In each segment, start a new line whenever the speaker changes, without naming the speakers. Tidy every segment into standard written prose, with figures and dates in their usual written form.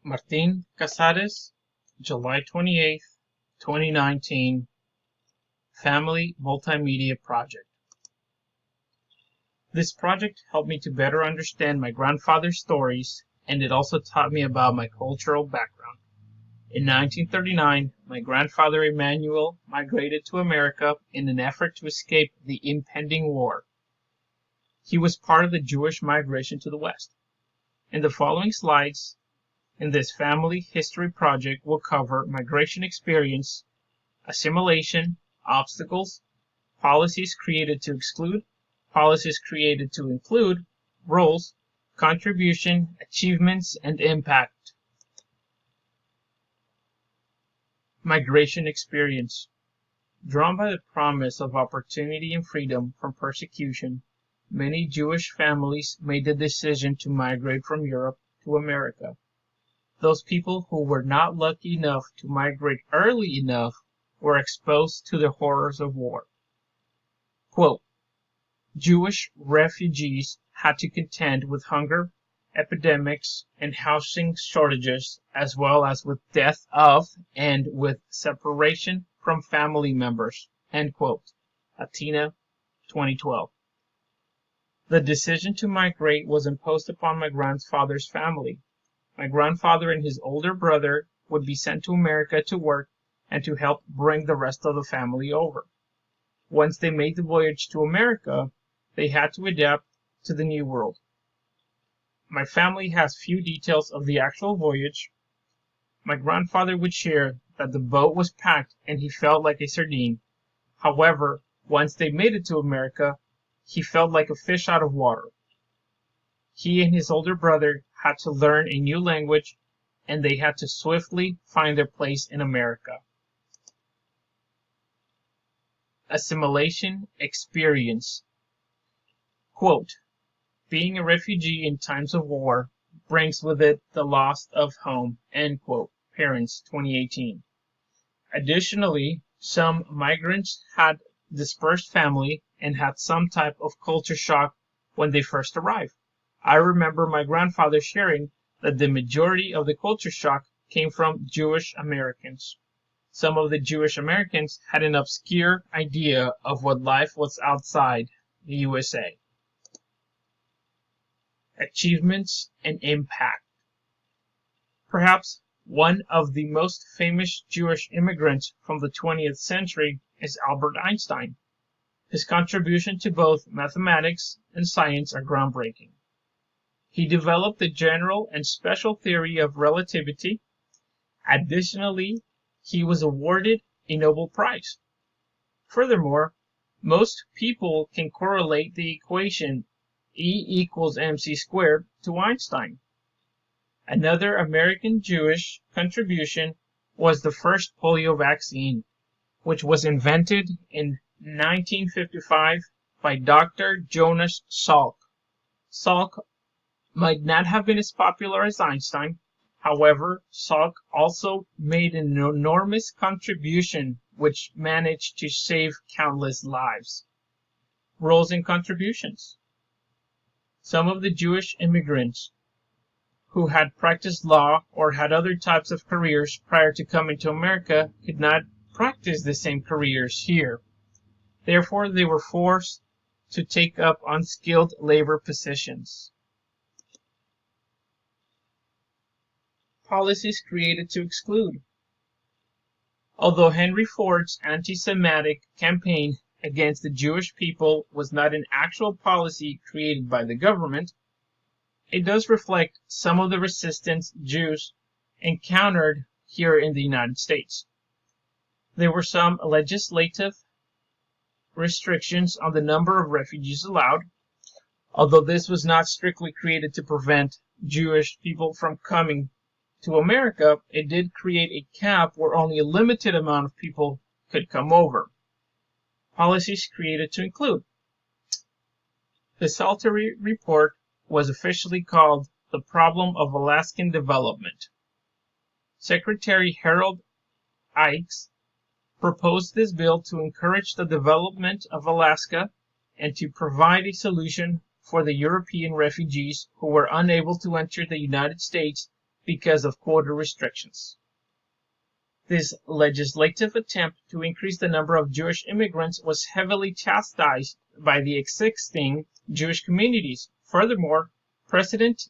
Martin Cazares, July 28th, 2019, Family Multimedia Project. This project helped me to better understand my grandfather's stories, and it also taught me about my cultural background. In 1939, my grandfather Emmanuel migrated to America in an effort to escape the impending war. He was part of the Jewish migration to the West. In the following slides, in this family history project, we'll cover migration experience, assimilation, obstacles, policies created to exclude, policies created to include, roles, contribution, achievements, and impact. Migration experience. Drawn by the promise of opportunity and freedom from persecution, many Jewish families made the decision to migrate from Europe to America. Those people who were not lucky enough to migrate early enough were exposed to the horrors of war. Quote, Jewish refugees had to contend with hunger, epidemics, and housing shortages, as well as with death of and with separation from family members. End quote. Athena, 2012. The decision to migrate was imposed upon my grandfather's family. My grandfather and his older brother would be sent to America to work and to help bring the rest of the family over. Once they made the voyage to America, they had to adapt to the new world. My family has few details of the actual voyage. My grandfather would share that the boat was packed and he felt like a sardine. However, once they made it to America, he felt like a fish out of water. He and his older brother had to learn a new language, and they had to swiftly find their place in America. Assimilation experience. Quote, being a refugee in times of war brings with it the loss of home. End quote. Parents, 2018. Additionally, some migrants had dispersed family and had some type of culture shock when they first arrived. I remember my grandfather sharing that the majority of the culture shock came from Jewish Americans. Some of the Jewish Americans had an obscure idea of what life was outside the USA. Achievements and impact. Perhaps one of the most famous Jewish immigrants from the 20th century is Albert Einstein. His contribution to both mathematics and science are groundbreaking. He developed the general and special theory of relativity. Additionally, he was awarded a Nobel Prize. Furthermore, most people can correlate the equation E equals mc squared to Einstein. Another American Jewish contribution was the first polio vaccine, which was invented in 1955 by Dr. Jonas Salk. Salk might not have been as popular as Einstein. However, Salk also made an enormous contribution which managed to save countless lives. Roles and contributions. Some of the Jewish immigrants who had practiced law or had other types of careers prior to coming to America could not practice the same careers here. Therefore, they were forced to take up unskilled labor positions. Policies created to exclude. Although Henry Ford's anti-Semitic campaign against the Jewish people was not an actual policy created by the government, it does reflect some of the resistance Jews encountered here in the United States. There were some legislative restrictions on the number of refugees allowed. Although this was not strictly created to prevent Jewish people from coming to America, it did create a cap where only a limited amount of people could come over. Policies created to include. The Salter Report was officially called the Problem of Alaskan Development. Secretary Harold Ickes proposed this bill to encourage the development of Alaska and to provide a solution for the European refugees who were unable to enter the United States because of quota restrictions. This legislative attempt to increase the number of Jewish immigrants was heavily chastised by the existing Jewish communities. Furthermore, President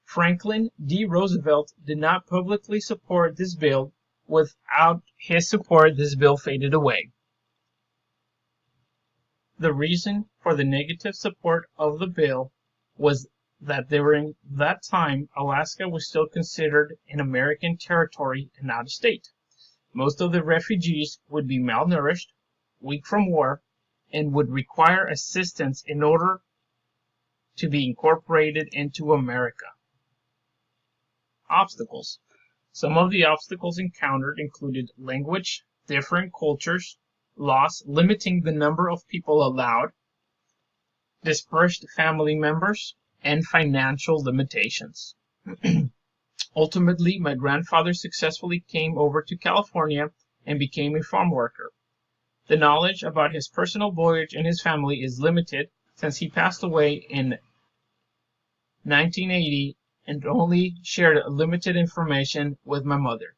Franklin D. Roosevelt did not publicly support this bill. Without his support, this bill faded away. The reason for the negative support of the bill was that during that time, Alaska was still considered an American territory and not a state. Most of the refugees would be malnourished, weak from war, and would require assistance in order to be incorporated into America. Obstacles. Some of the obstacles encountered included language, different cultures, laws limiting the number of people allowed, dispersed family members, and financial limitations. Ultimately, my grandfather successfully came over to California and became a farm worker. The knowledge about his personal voyage and his family is limited, since he passed away in 1980 and only shared limited information with my mother.